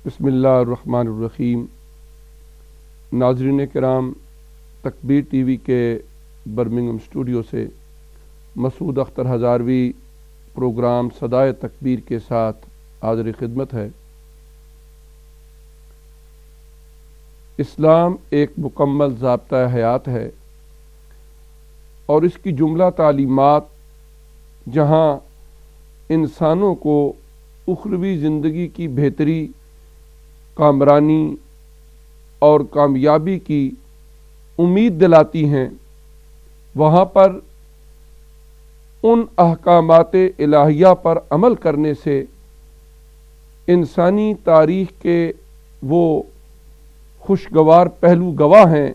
بسم اللہ الرحمن الرحیم۔ ناظرین کرام، تکبیر ٹی وی کے برمنگھم اسٹوڈیو سے مسعود اختر ہزاروی پروگرام صدائے تکبیر کے ساتھ حاضر خدمت ہے۔ اسلام ایک مکمل ضابطہ حیات ہے اور اس کی جملہ تعلیمات جہاں انسانوں کو اخروی زندگی کی بہتری، کامرانی اور کامیابی کی امید دلاتی ہیں، وہاں پر ان احکامات الہیہ پر عمل کرنے سے انسانی تاریخ کے وہ خوشگوار پہلو گواہ ہیں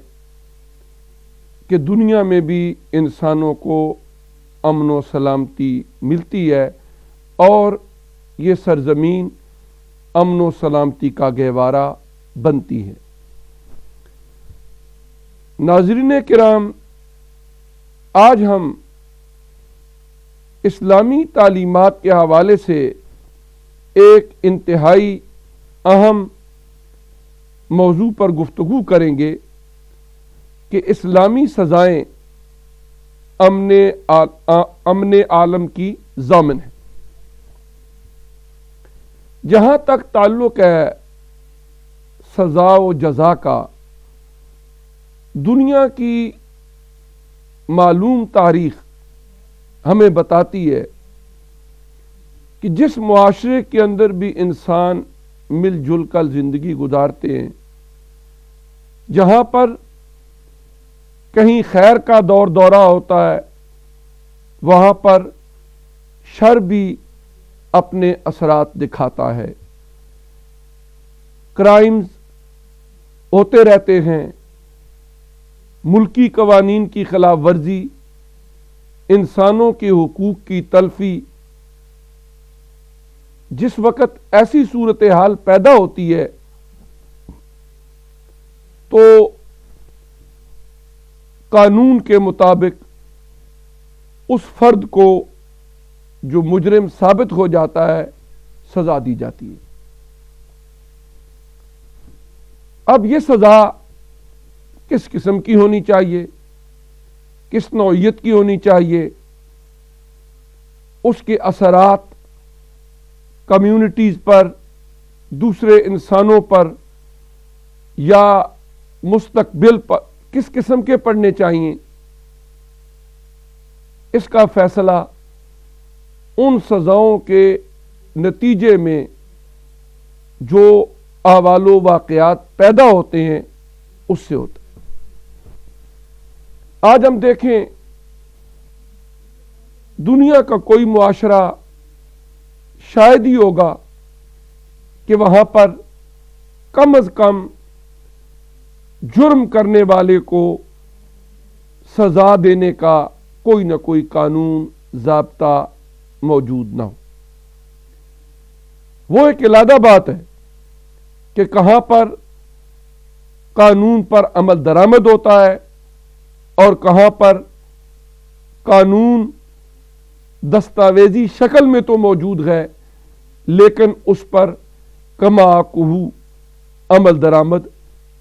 کہ دنیا میں بھی انسانوں کو امن و سلامتی ملتی ہے اور یہ سرزمین امن و سلامتی کا گہوارہ بنتی ہے۔ ناظرین کرام، آج ہم اسلامی تعلیمات کے حوالے سے ایک انتہائی اہم موضوع پر گفتگو کریں گے کہ اسلامی سزائیں امن عالم کی ضامن ہیں۔ جہاں تک تعلق ہے سزا و جزا کا، دنیا کی معلوم تاریخ ہمیں بتاتی ہے کہ جس معاشرے کے اندر بھی انسان مل جل کر زندگی گزارتے ہیں، جہاں پر کہیں خیر کا دورہ ہوتا ہے، وہاں پر شر بھی اپنے اثرات دکھاتا ہے۔ کرائمز ہوتے رہتے ہیں، ملکی قوانین کی خلاف ورزی، انسانوں کے حقوق کی تلفی۔ جس وقت ایسی صورتحال پیدا ہوتی ہے تو قانون کے مطابق اس فرد کو جو مجرم ثابت ہو جاتا ہے سزا دی جاتی ہے۔ اب یہ سزا کس قسم کی ہونی چاہیے، کس نوعیت کی ہونی چاہیے، اس کے اثرات کمیونٹیز پر، دوسرے انسانوں پر یا مستقبل پر کس قسم کے پڑنے چاہیے، اس کا فیصلہ ان سزاؤں کے نتیجے میں جو احوال و واقعات پیدا ہوتے ہیں اس سے ہوتا ہے۔ آج ہم دیکھیں، دنیا کا کوئی معاشرہ شاید ہی ہوگا کہ وہاں پر کم از کم جرم کرنے والے کو سزا دینے کا کوئی نہ کوئی قانون، ضابطہ موجود نہ ہو۔ وہ ایک علیحدہ بات ہے کہ کہاں پر قانون پر عمل درآمد ہوتا ہے اور کہاں پر قانون دستاویزی شکل میں تو موجود ہے لیکن اس پر کما کوہو عمل درآمد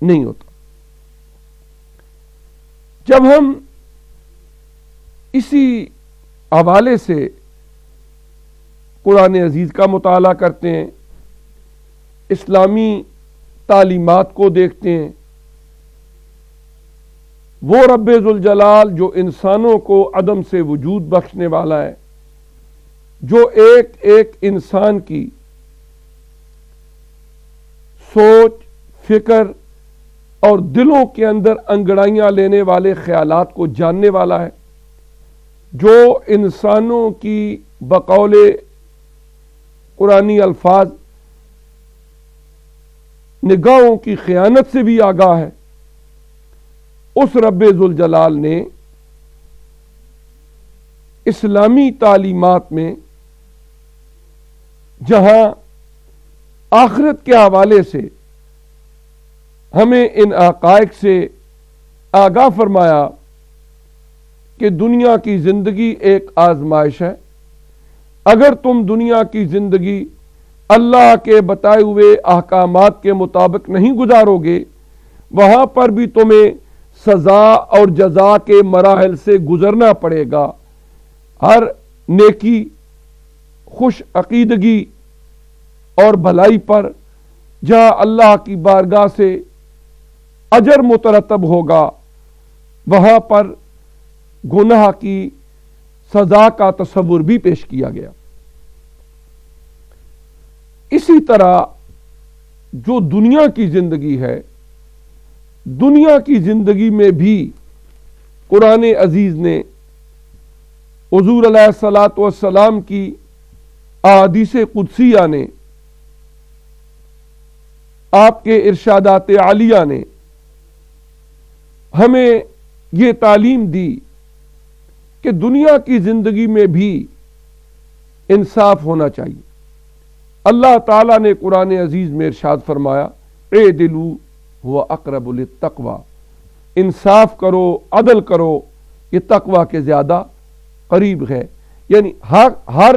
نہیں ہوتا۔ جب ہم اسی حوالے سے قرآن عزیز کا مطالعہ کرتے ہیں، اسلامی تعلیمات کو دیکھتے ہیں، وہ رب ذوالجلال جو انسانوں کو عدم سے وجود بخشنے والا ہے، جو ایک ایک انسان کی سوچ، فکر اور دلوں کے اندر انگڑائیاں لینے والے خیالات کو جاننے والا ہے، جو انسانوں کی بقول قرآنی الفاظ نگاہوں کی خیانت سے بھی آگاہ ہے، اس رب ذوالجلال نے اسلامی تعلیمات میں جہاں آخرت کے حوالے سے ہمیں ان حقائق سے آگاہ فرمایا کہ دنیا کی زندگی ایک آزمائش ہے، اگر تم دنیا کی زندگی اللہ کے بتائے ہوئے احکامات کے مطابق نہیں گزارو گے، وہاں پر بھی تمہیں سزا اور جزا کے مراحل سے گزرنا پڑے گا۔ ہر نیکی، خوش عقیدگی اور بھلائی پر جہاں اللہ کی بارگاہ سے اجر مترتب ہوگا، وہاں پر گناہ کی سزا کا تصور بھی پیش کیا گیا۔ اسی طرح جو دنیا کی زندگی ہے، دنیا کی زندگی میں بھی قرآن عزیز نے حضور علیہ الصلاۃ والسلام کی احادیث قدسیہ نے، آپ کے ارشادات عالیہ نے ہمیں یہ تعلیم دی کہ دنیا کی زندگی میں بھی انصاف ہونا چاہیے۔ اللہ تعالیٰ نے قرآن عزیز میں ارشاد فرمایا، اعدلوا هو اقرب للتقوی، انصاف کرو، عدل کرو، یہ تقوی کے زیادہ قریب ہے۔ یعنی ہر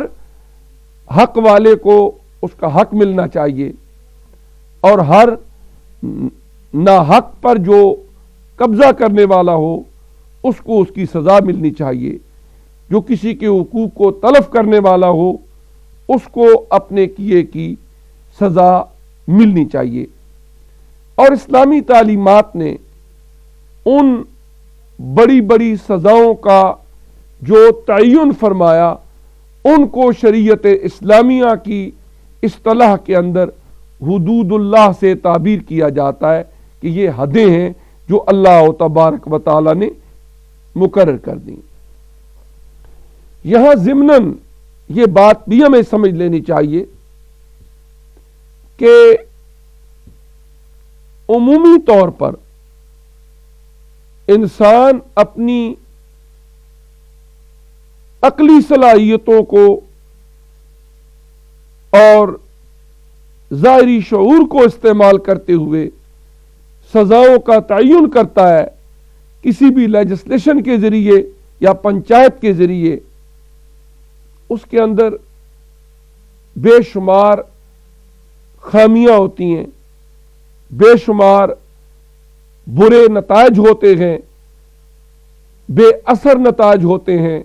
حق والے کو اس کا حق ملنا چاہیے، اور ہر ناحق پر جو قبضہ کرنے والا ہو اس کو اس کی سزا ملنی چاہیے، جو کسی کے حقوق کو تلف کرنے والا ہو اس کو اپنے کیے کی سزا ملنی چاہیے۔ اور اسلامی تعلیمات نے ان بڑی بڑی سزاؤں کا جو تعین فرمایا، ان کو شریعت اسلامیہ کی اصطلاح کے اندر حدود اللہ سے تعبیر کیا جاتا ہے کہ یہ حدیں ہیں جو اللہ تبارک و تعالی نے مقرر کر دیں۔ یہاں ضمناً یہ بات بھی ہمیں سمجھ لینی چاہیے کہ عمومی طور پر انسان اپنی عقلی صلاحیتوں کو اور ظاہری شعور کو استعمال کرتے ہوئے سزاؤں کا تعین کرتا ہے، کسی بھی لیجسلیشن کے ذریعے یا پنچایت کے ذریعے۔ اس کے اندر بے شمار خامیاں ہوتی ہیں، بے شمار برے نتائج ہوتے ہیں، بے اثر نتائج ہوتے ہیں،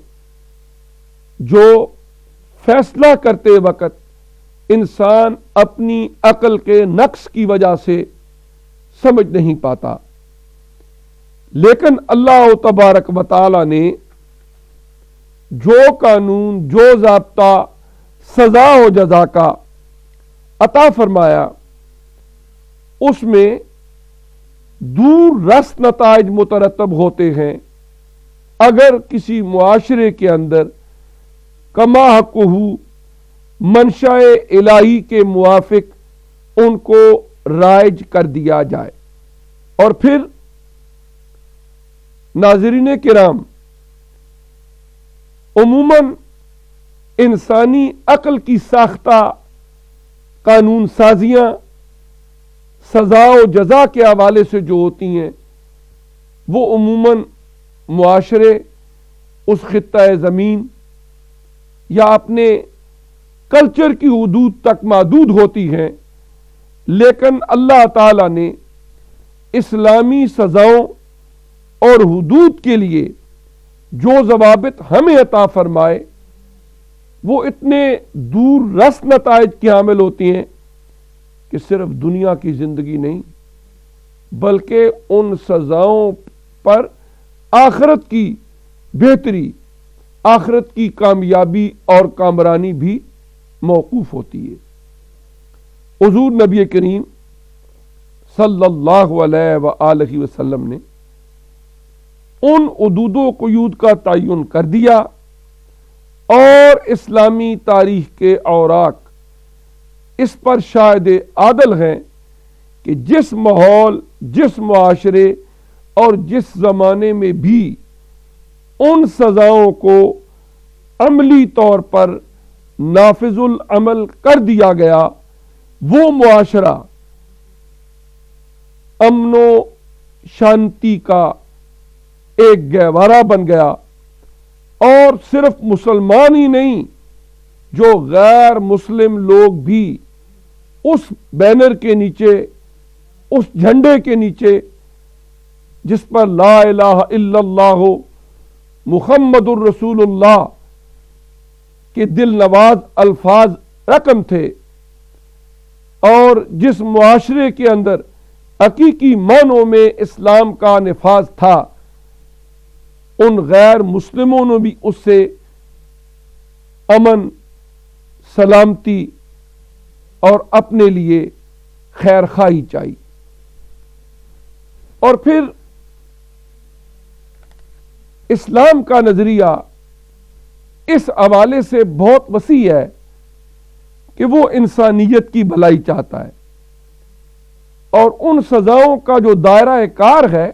جو فیصلہ کرتے وقت انسان اپنی عقل کے نقص کی وجہ سے سمجھ نہیں پاتا۔ لیکن اللہ تبارک و تعالی نے جو قانون، جو ضابطہ سزا و جزا کا عطا فرمایا، اس میں دور رس نتائج مترتب ہوتے ہیں اگر کسی معاشرے کے اندر کما حقہ منشاء الہی کے موافق ان کو رائج کر دیا جائے۔ اور پھر ناظرین کرام، عموماً انسانی عقل کی ساختہ قانون سازیاں سزا و جزا کے حوالے سے جو ہوتی ہیں، وہ عموماً معاشرے، اس خطہ زمین یا اپنے کلچر کی حدود تک محدود ہوتی ہیں۔ لیکن اللہ تعالی نے اسلامی سزاؤں اور حدود کے لیے جو ضوابط ہمیں عطا فرمائے، وہ اتنے دور رس نتائج کی حامل ہوتی ہیں کہ صرف دنیا کی زندگی نہیں، بلکہ ان سزاؤں پر آخرت کی بہتری، آخرت کی کامیابی اور کامرانی بھی موقوف ہوتی ہے۔ حضور نبی کریم صلی اللہ علیہ وآلہ وسلم نے ان حدود و قیود کا تعین کر دیا، اور اسلامی تاریخ کے اوراق اس پر شاہد عادل ہیں کہ جس ماحول، جس معاشرے اور جس زمانے میں بھی ان سزاؤں کو عملی طور پر نافذ العمل کر دیا گیا، وہ معاشرہ امن و شانتی کا ایک گہوارہ بن گیا، اور صرف مسلمان ہی نہیں، جو غیر مسلم لوگ بھی اس بینر کے نیچے، اس جھنڈے کے نیچے جس پر لا الہ الا اللہ محمد الرسول اللہ کے دل نواز الفاظ رقم تھے، اور جس معاشرے کے اندر حقیقی معنوں میں اسلام کا نفاذ تھا، ان غیر مسلموں نے بھی اس سے امن، سلامتی اور اپنے لیے خیر خواہی چاہیے۔ اور پھر اسلام کا نظریہ اس حوالے سے بہت وسیع ہے کہ وہ انسانیت کی بھلائی چاہتا ہے، اور ان سزاؤں کا جو دائرہ کار ہے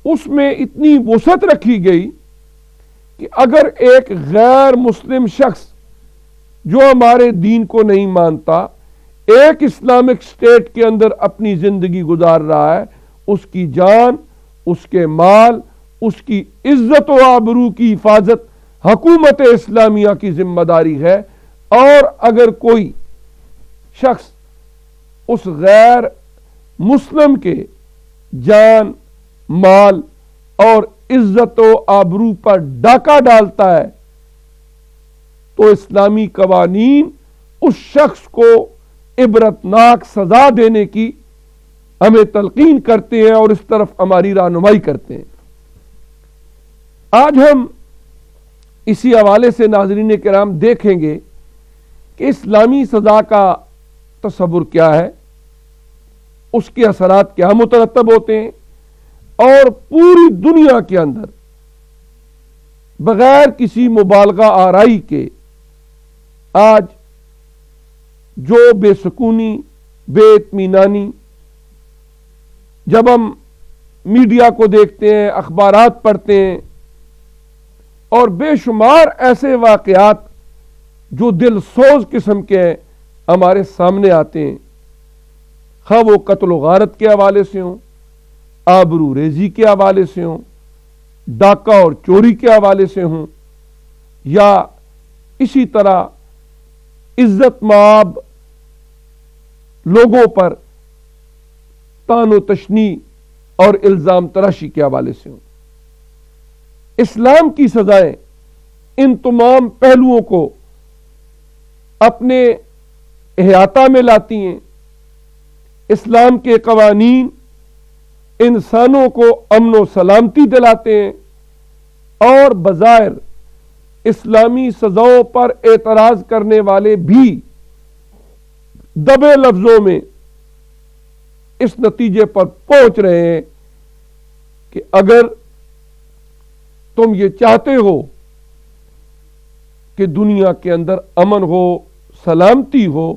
اس میں اتنی وسعت رکھی گئی کہ اگر ایک غیر مسلم شخص جو ہمارے دین کو نہیں مانتا ایک اسلامک اسٹیٹ کے اندر اپنی زندگی گزار رہا ہے، اس کی جان، اس کے مال، اس کی عزت و آبرو کی حفاظت حکومت اسلامیہ کی ذمہ داری ہے۔ اور اگر کوئی شخص اس غیر مسلم کے جان، مال اور عزت و آبرو پر ڈاکہ ڈالتا ہے تو اسلامی قوانین اس شخص کو عبرتناک سزا دینے کی ہمیں تلقین کرتے ہیں اور اس طرف ہماری رہنمائی کرتے ہیں۔ آج ہم اسی حوالے سے ناظرین کرام دیکھیں گے کہ اسلامی سزا کا تصور کیا ہے، اس کے اثرات کیا مترتب ہوتے ہیں، اور پوری دنیا کے اندر بغیر کسی مبالغہ آرائی کے آج جو بے سکونی، بے اطمینانی، جب ہم میڈیا کو دیکھتے ہیں، اخبارات پڑھتے ہیں، اور بے شمار ایسے واقعات جو دل سوز قسم کے ہیں ہمارے سامنے آتے ہیں، خواہ وہ قتل و غارت کے حوالے سے ہوں، آبرو ریزی کے حوالے سے ہوں، ڈاکہ اور چوری کے حوالے سے ہوں، یا اسی طرح عزت مآب لوگوں پر طعن و تشنیع اور الزام تراشی کے حوالے سے ہوں۔ اسلام کی سزائیں ان تمام پہلوؤں کو اپنے احاطہ میں لاتی ہیں۔ اسلام کے قوانین انسانوں کو امن و سلامتی دلاتے ہیں، اور بظاہر اسلامی سزاؤں پر اعتراض کرنے والے بھی دبے لفظوں میں اس نتیجے پر پہنچ رہے ہیں کہ اگر تم یہ چاہتے ہو کہ دنیا کے اندر امن ہو، سلامتی ہو،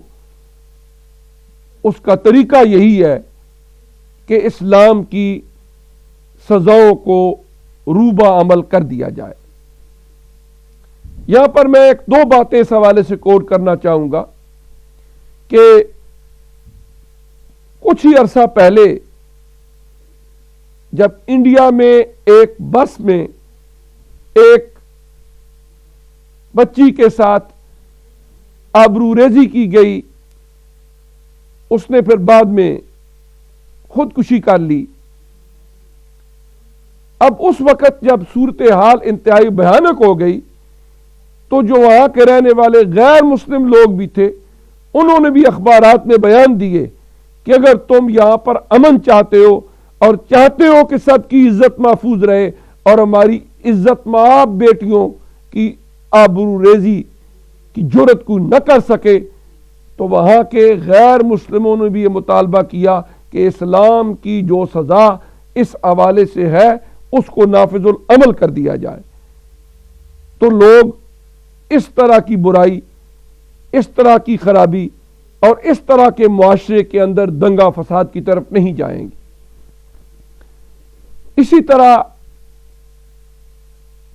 اس کا طریقہ یہی ہے کہ اسلام کی سزاؤں کو روبہ عمل کر دیا جائے۔ یہاں پر میں ایک دو باتیں اس حوالے سے کوٹ کرنا چاہوں گا کہ کچھ ہی عرصہ پہلے جب انڈیا میں ایک بس میں ایک بچی کے ساتھ آبرو ریزی کی گئی، اس نے پھر بعد میں خودکشی کر لی۔ اب اس وقت جب صورتحال انتہائی بھیانک ہو گئی تو جو وہاں کے رہنے والے غیر مسلم لوگ بھی تھے، انہوں نے بھی اخبارات میں بیان دیے کہ اگر تم یہاں پر امن چاہتے ہو اور چاہتے ہو کہ سب کی عزت محفوظ رہے اور ہماری عزت مآب بیٹیوں کی آبرو ریزی کی جرت کو نہ کر سکے، تو وہاں کے غیر مسلموں نے بھی یہ مطالبہ کیا کہ اسلام کی جو سزا اس حوالے سے ہے اس کو نافذ العمل کر دیا جائے۔ تو لوگ اس طرح کی برائی، اس طرح کی خرابی اور اس طرح کے معاشرے کے اندر دنگا فساد کی طرف نہیں جائیں گے۔ اسی طرح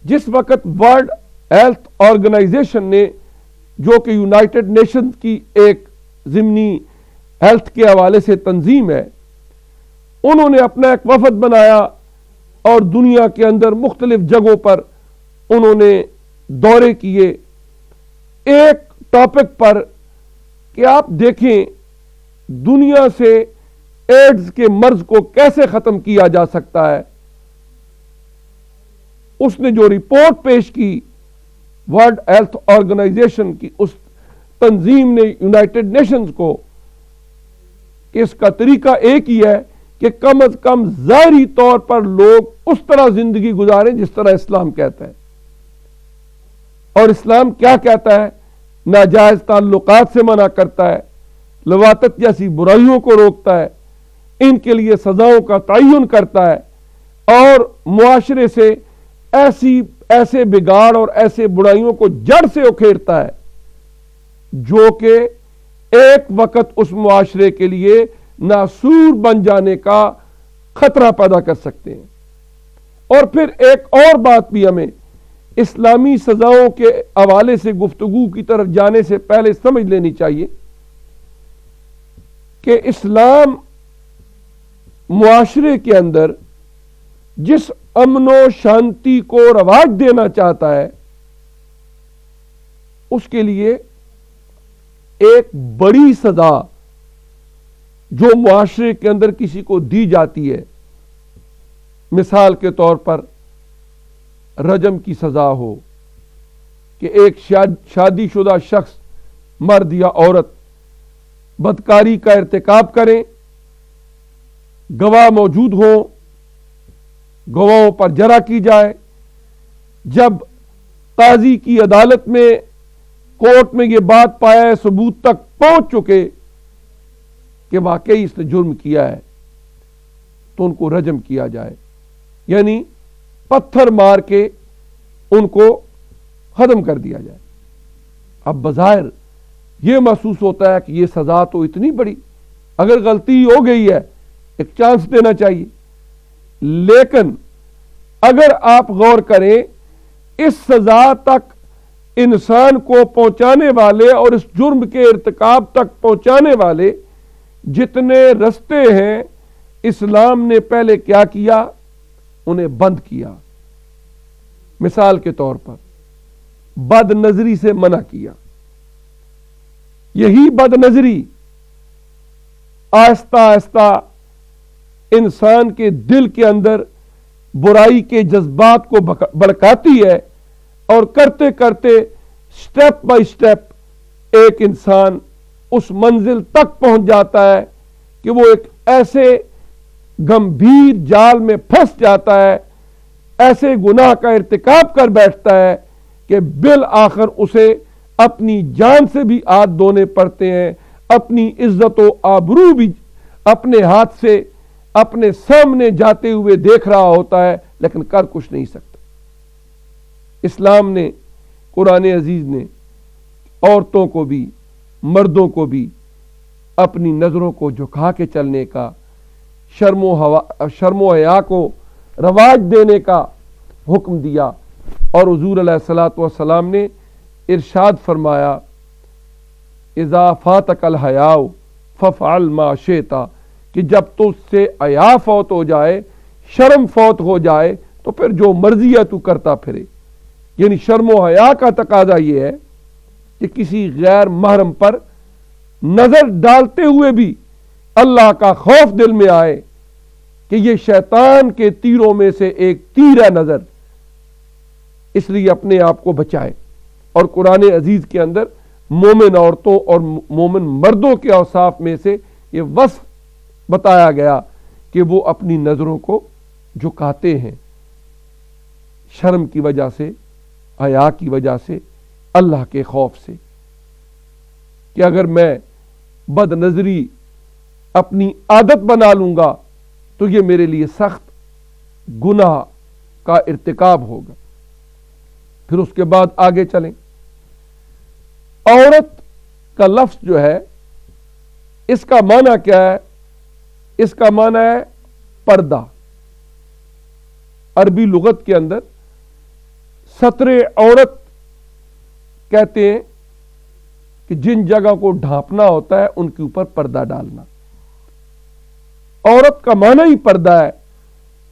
جس وقت ورلڈ ہیلتھ آرگنائزیشن نے، جو کہ یونائٹڈ نیشن کی ایک ضمنی ہیلتھ کے حوالے سے تنظیم ہے، انہوں نے اپنا ایک وفد بنایا اور دنیا کے اندر مختلف جگہوں پر انہوں نے دورے کیے۔ ایک ٹاپک پر کہ آپ دیکھیں دنیا سے ایڈز کے مرض کو کیسے ختم کیا جا سکتا ہے. اس نے جو رپورٹ پیش کی ورلڈ ہیلتھ آرگنائزیشن کی اس تنظیم نے یونائٹڈ نیشنز کو، کہ اس کا طریقہ ایک ہی ہے کہ کم از کم ظاہری طور پر لوگ اس طرح زندگی گزاریں جس طرح اسلام کہتا ہے. اور اسلام کیا کہتا ہے؟ ناجائز تعلقات سے منع کرتا ہے، لواطت جیسی برائیوں کو روکتا ہے، ان کے لیے سزاؤں کا تعین کرتا ہے، اور معاشرے سے ایسے بگاڑ اور ایسے برائیوں کو جڑ سے اکھیڑتا ہے جو کہ ایک وقت اس معاشرے کے لیے ناسور بن جانے کا خطرہ پیدا کر سکتے ہیں. اور پھر ایک اور بات بھی ہمیں اسلامی سزاؤں کے حوالے سے گفتگو کی طرف جانے سے پہلے سمجھ لینی چاہیے کہ اسلام معاشرے کے اندر جس امن و شانتی کو رواج دینا چاہتا ہے اس کے لیے ایک بڑی سزا جو معاشرے کے اندر کسی کو دی جاتی ہے، مثال کے طور پر رجم کی سزا ہو کہ ایک شادی شدہ شخص مرد یا عورت بدکاری کا ارتکاب کریں، گواہ موجود ہوں، گواہوں پر جرح کی جائے، جب قاضی کی عدالت میں کورٹ میں یہ بات پایا ہے، ثبوت تک پہنچ چکے کہ واقعی اس نے جرم کیا ہے، تو ان کو رجم کیا جائے، یعنی پتھر مار کے ان کو ختم کر دیا جائے. اب بظاہر یہ محسوس ہوتا ہے کہ یہ سزا تو اتنی بڑی، اگر غلطی ہو گئی ہے ایک چانس دینا چاہیے. لیکن اگر آپ غور کریں اس سزا تک انسان کو پہنچانے والے اور اس جرم کے ارتکاب تک پہنچانے والے جتنے رستے ہیں، اسلام نے پہلے کیا کیا؟ انہیں بند کیا. مثال کے طور پر بد نظری سے منع کیا. یہی بد نظری آہستہ آہستہ انسان کے دل کے اندر برائی کے جذبات کو بھڑکاتی ہے، اور کرتے کرتے سٹیپ بائی سٹیپ ایک انسان اس منزل تک پہنچ جاتا ہے کہ وہ ایک ایسے گمبھیر جال میں پھنس جاتا ہے، ایسے گناہ کا ارتکاب کر بیٹھتا ہے کہ بالآخر اسے اپنی جان سے بھی ہاتھ دھونے پڑتے ہیں، اپنی عزت و آبرو بھی اپنے ہاتھ سے اپنے سامنے جاتے ہوئے دیکھ رہا ہوتا ہے، لیکن کر کچھ نہیں سکتا. اسلام نے، قرآن عزیز نے عورتوں کو بھی مردوں کو بھی اپنی نظروں کو جھکا کے چلنے کا، شرم و حیا کو رواج دینے کا حکم دیا. اور حضور علیہ الصلوۃ والسلام نے ارشاد فرمایا اذا فاتک الحیاء فافعل ما شئت، کہ جب تو اس سے حیا فوت ہو جائے، شرم فوت ہو جائے، تو پھر جو مرضی ہے تو کرتا پھرے. یعنی شرم و حیا کا تقاضا یہ ہے کہ کسی غیر محرم پر نظر ڈالتے ہوئے بھی اللہ کا خوف دل میں آئے کہ یہ شیطان کے تیروں میں سے ایک تیر ہے نظر، اس لیے اپنے آپ کو بچائے. اور قرآن عزیز کے اندر مومن عورتوں اور مومن مردوں کے اوصاف میں سے یہ وصف بتایا گیا کہ وہ اپنی نظروں کو جھکاتے ہیں شرم کی وجہ سے، حیا کی وجہ سے، اللہ کے خوف سے، کہ اگر میں بد نظری اپنی عادت بنا لوں گا تو یہ میرے لیے سخت گناہ کا ارتکاب ہوگا. پھر اس کے بعد آگے چلیں. عورت کا لفظ جو ہے اس کا معنی کیا ہے؟ اس کا معنی ہے پردہ. عربی لغت کے اندر ستر عورت کہتے ہیں کہ جن جگہ کو ڈھانپنا ہوتا ہے ان کے اوپر پردہ ڈالنا. عورت کا معنی ہی پردہ ہے،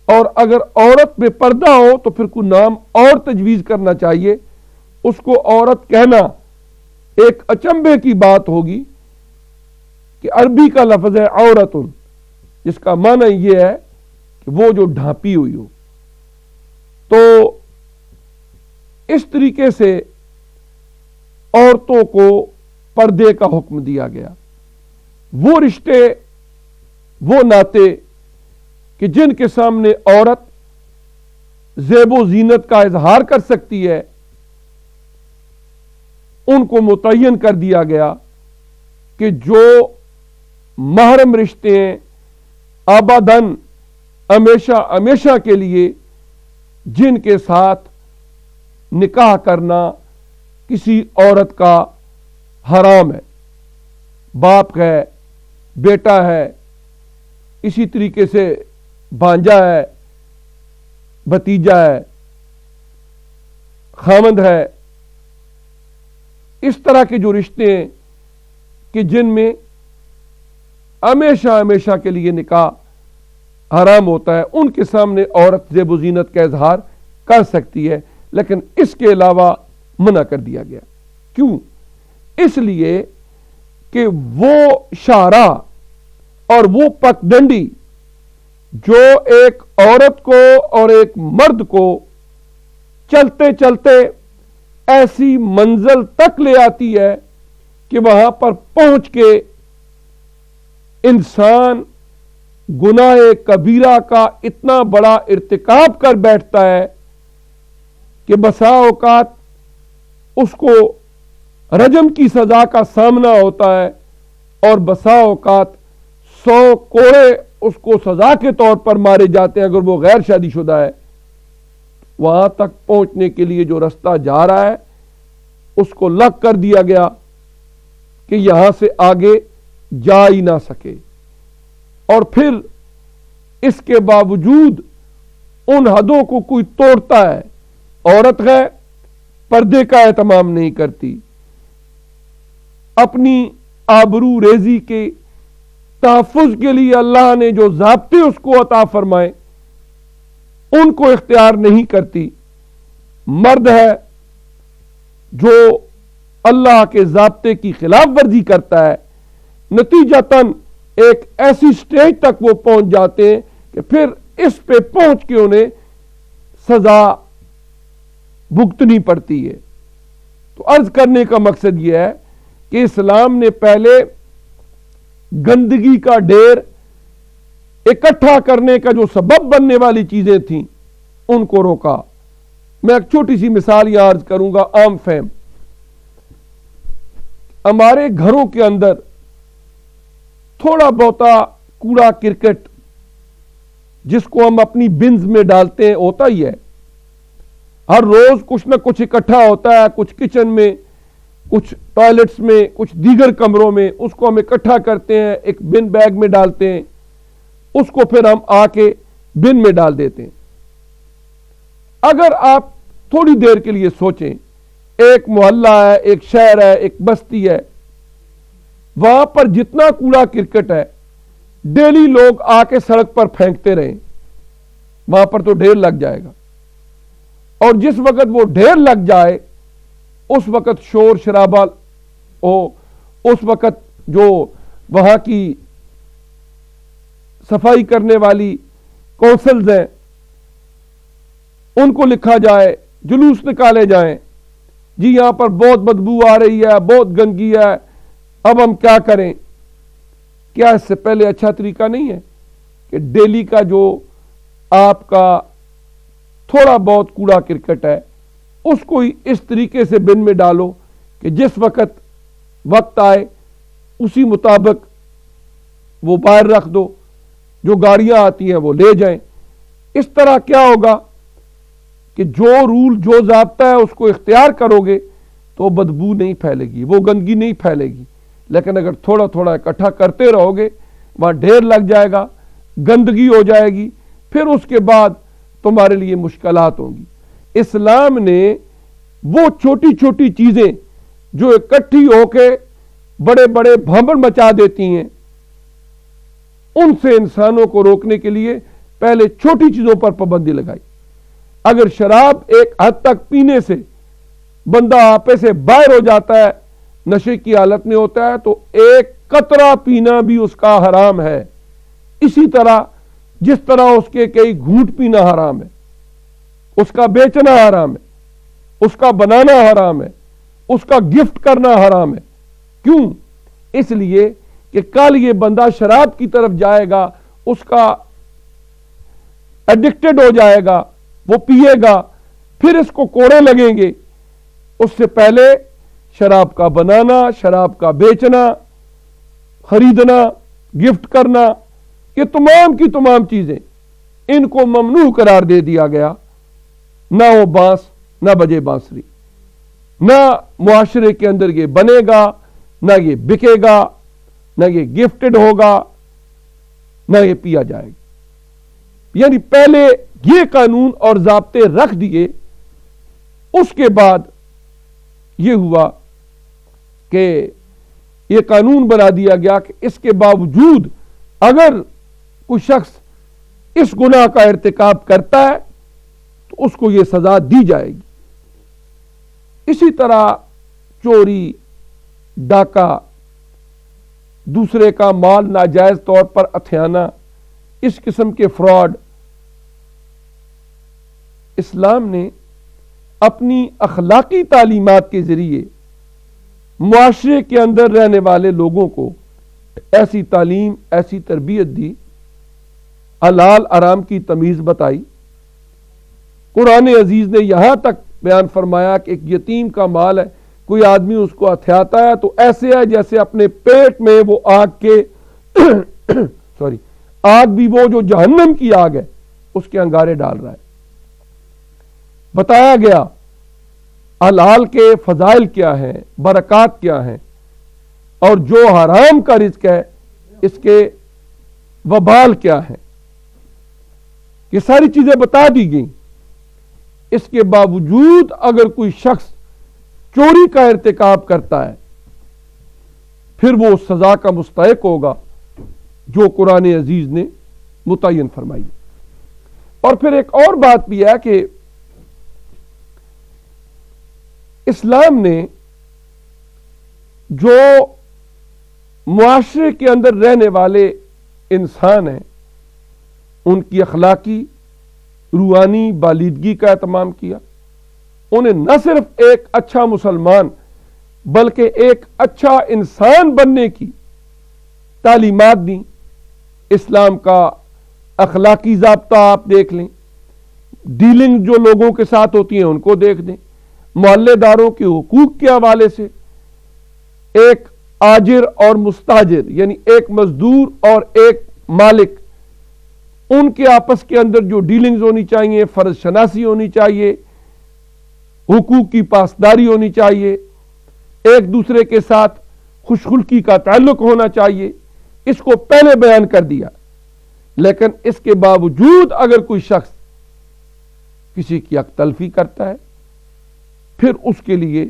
اور اگر عورت میں پردہ ہو تو پھر کوئی نام اور تجویز کرنا چاہیے. اس کو عورت کہنا ایک اچنبے کی بات ہوگی کہ عربی کا لفظ ہے عورتن، جس کا معنی یہ ہے کہ وہ جو ڈھانپی ہوئی ہو. تو اس طریقے سے عورتوں کو پردے کا حکم دیا گیا. وہ رشتے، وہ ناطے کہ جن کے سامنے عورت زیب و زینت کا اظہار کر سکتی ہے، ان کو متعین کر دیا گیا کہ جو محرم رشتے ہیں ابداً ہمیشہ ہمیشہ کے لیے جن کے ساتھ نکاح کرنا کسی عورت کا حرام ہے، باپ ہے، بیٹا ہے، اسی طریقے سے بھانجا ہے، بھتیجا ہے، خامند ہے، اس طرح کے جو رشتے ہیں کہ جن میں ہمیشہ ہمیشہ کے لیے نکاح حرام ہوتا ہے، ان کے سامنے عورت زیب و زینت کا اظہار کر سکتی ہے، لیکن اس کے علاوہ منع کر دیا گیا. کیوں؟ اس لیے کہ وہ شاہراہ اور وہ پگڈنڈی جو ایک عورت کو اور ایک مرد کو چلتے چلتے ایسی منزل تک لے آتی ہے کہ وہاں پر پہنچ کے انسان گناہ کبیرہ کا اتنا بڑا ارتکاب کر بیٹھتا ہے کہ بسا اوقات اس کو رجم کی سزا کا سامنا ہوتا ہے، اور بسا اوقات 100 کوڑے اس کو سزا کے طور پر مارے جاتے ہیں اگر وہ غیر شادی شدہ ہے. وہاں تک پہنچنے کے لیے جو رستہ جا رہا ہے اس کو لک کر دیا گیا کہ یہاں سے آگے جا ہی نہ سکے. اور پھر اس کے باوجود ان حدوں کو کوئی توڑتا ہے. عورت ہے، پردے کا اہتمام نہیں کرتی، اپنی آبرو ریزی کے تحفظ کے لیے اللہ نے جو ضابطے اس کو عطا فرمائے ان کو اختیار نہیں کرتی. مرد ہے جو اللہ کے ضابطے کی خلاف ورزی کرتا ہے، نتیجتاً ایک ایسی سٹیج تک وہ پہنچ جاتے ہیں کہ پھر اس پہ پہنچ کے انہیں سزا بھگتنی پڑتی ہے. تو عرض کرنے کا مقصد یہ ہے کہ اسلام نے پہلے گندگی کا ڈھیر اکٹھا کرنے کا جو سبب بننے والی چیزیں تھیں ان کو روکا. میں ایک چھوٹی سی مثال یہ عرض کروں گا عام فہم. ہمارے گھروں کے اندر تھوڑا بہتا کوڑا کرکٹ جس کو ہم اپنی بنز میں ڈالتے ہیں ہوتا ہی ہے. ہر روز کچھ نہ کچھ اکٹھا ہوتا ہے، کچھ کچن میں، کچھ ٹوائلٹس میں، کچھ دیگر کمروں میں. اس کو ہم اکٹھا کرتے ہیں، ایک بن بیگ میں ڈالتے ہیں، اس کو پھر ہم آ کے بن میں ڈال دیتے ہیں. اگر آپ تھوڑی دیر کے لیے سوچیں، ایک محلہ ہے، ایک شہر ہے، ایک بستی ہے، وہاں پر جتنا کوڑا کرکٹ ہے ڈیلی لوگ آ کے سڑک پر پھینکتے رہیں، وہاں پر تو ڈھیر لگ جائے گا. اور جس وقت وہ ڈھیر لگ جائے اس وقت شور شرابہ ہو، اس وقت جو وہاں کی صفائی کرنے والی کونسلز ہیں ان کو لکھا جائے، جلوس نکالے جائیں، جی یہاں پر بہت بدبو آ رہی ہے، بہت گندگی ہے، اب ہم کیا کریں. کیا اس سے پہلے اچھا طریقہ نہیں ہے کہ ڈیلی کا جو آپ کا تھوڑا بہت کوڑا کرکٹ ہے اس کو اس طریقے سے بن میں ڈالو کہ جس وقت آئے اسی مطابق وہ باہر رکھ دو، جو گاڑیاں آتی ہیں وہ لے جائیں. اس طرح کیا ہوگا کہ جو رول جو ضابطہ ہے اس کو اختیار کرو گے تو بدبو نہیں پھیلے گی، وہ گندگی نہیں پھیلے گی. لیکن اگر تھوڑا تھوڑا اکٹھا کرتے رہو گے وہاں ڈھیر لگ جائے گا، گندگی ہو جائے گی، پھر اس کے بعد تمہارے لیے مشکلات ہوں گی. اسلام نے وہ چھوٹی چھوٹی چیزیں جو اکٹھی ہو کے بڑے بڑے بھانبڑ مچا دیتی ہیں ان سے انسانوں کو روکنے کے لیے پہلے چھوٹی چیزوں پر پابندی لگائی. اگر شراب ایک حد تک پینے سے بندہ آپے سے باہر ہو جاتا ہے، نشے کی حالت میں ہوتا ہے، تو ایک قطرہ پینا بھی اس کا حرام ہے، اسی طرح جس طرح اس کے کئی گھونٹ پینا حرام ہے، اس کا بیچنا حرام ہے، اس کا بنانا حرام ہے، اس کا گفٹ کرنا حرام ہے۔ کیوں؟ اس لیے کہ کل یہ بندہ شراب کی طرف جائے گا، اس کا ایڈکٹڈ ہو جائے گا، وہ پیے گا، پھر اس کو کوڑے لگیں گے۔ اس سے پہلے شراب کا بنانا، شراب کا بیچنا، خریدنا، گفٹ کرنا، یہ تمام کی تمام چیزیں ان کو ممنوع قرار دے دیا گیا۔ نہ وہ بانس، نہ بجے بانسری، نہ معاشرے کے اندر یہ بنے گا، نہ یہ بکے گا، نہ یہ گفٹڈ ہوگا، نہ یہ پیا جائے گا۔ یعنی پہلے یہ قانون اور ضابطے رکھ دیے، اس کے بعد یہ ہوا کہ یہ قانون بنا دیا گیا کہ اس کے باوجود اگر کوئی شخص اس گناہ کا ارتکاب کرتا ہے تو اس کو یہ سزا دی جائے گی۔ اسی طرح چوری، ڈاکہ، دوسرے کا مال ناجائز طور پر ہتھیانا، اس قسم کے فراڈ، اسلام نے اپنی اخلاقی تعلیمات کے ذریعے معاشرے کے اندر رہنے والے لوگوں کو ایسی تعلیم، ایسی تربیت دی، حلال حرام کی تمیز بتائی۔ قرآن عزیز نے یہاں تک بیان فرمایا کہ ایک یتیم کا مال ہے، کوئی آدمی اس کو ہتھیاتا ہے تو ایسے ہے جیسے اپنے پیٹ میں وہ آگ کے آگ بھی وہ جو جہنم کی آگ ہے اس کے انگارے ڈال رہا ہے۔ بتایا گیا حلال کے فضائل کیا ہیں، برکات کیا ہیں، اور جو حرام کا رزق ہے اس کے وبال کیا ہیں، یہ ساری چیزیں بتا دی گئیں۔ اس کے باوجود اگر کوئی شخص چوری کا ارتکاب کرتا ہے پھر وہ سزا کا مستحق ہوگا جو قرآن عزیز نے متعین فرمائی۔ اور پھر ایک اور بات بھی ہے کہ اسلام نے جو معاشرے کے اندر رہنے والے انسان ہیں ان کی اخلاقی، روحانی بالیدگی کا اہتمام کیا، انہیں نہ صرف ایک اچھا مسلمان بلکہ ایک اچھا انسان بننے کی تعلیمات دیں۔ اسلام کا اخلاقی ضابطہ آپ دیکھ لیں، ڈیلنگ جو لوگوں کے ساتھ ہوتی ہیں ان کو دیکھ دیں، محلے داروں کے حقوق کے حوالے سے، ایک آجر اور مستاجر یعنی ایک مزدور اور ایک مالک، ان کے آپس کے اندر جو ڈیلنگز ہونی چاہیے، فرض شناسی ہونی چاہیے، حقوق کی پاسداری ہونی چاہیے، ایک دوسرے کے ساتھ خوش خلقی کا تعلق ہونا چاہیے، اس کو پہلے بیان کر دیا۔ لیکن اس کے باوجود اگر کوئی شخص کسی کی حق تلفی کرتا ہے پھر اس کے لیے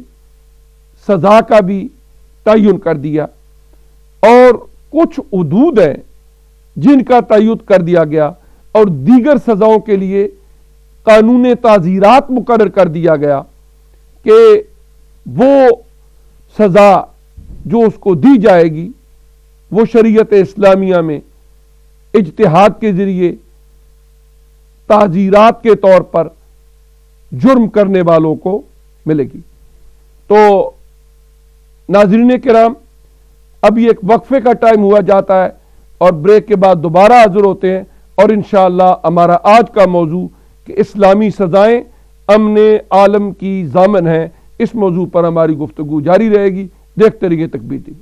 سزا کا بھی تعین کر دیا، اور کچھ حدود ہیں جن کا تعین کر دیا گیا، اور دیگر سزاؤں کے لیے قانون تعزیرات مقرر کر دیا گیا کہ وہ سزا جو اس کو دی جائے گی وہ شریعت اسلامیہ میں اجتہاد کے ذریعے تعزیرات کے طور پر جرم کرنے والوں کو ملے گی۔ تو ناظرین کرام، اب یہ ایک وقفے کا ٹائم ہوا جاتا ہے اور بریک کے بعد دوبارہ حاضر ہوتے ہیں، اور انشاءاللہ ہمارا آج کا موضوع کہ اسلامی سزائیں امن عالم کی ضامن ہیں، اس موضوع پر ہماری گفتگو جاری رہے گی۔ دیکھتے رہیے تکبیر ٹی وی۔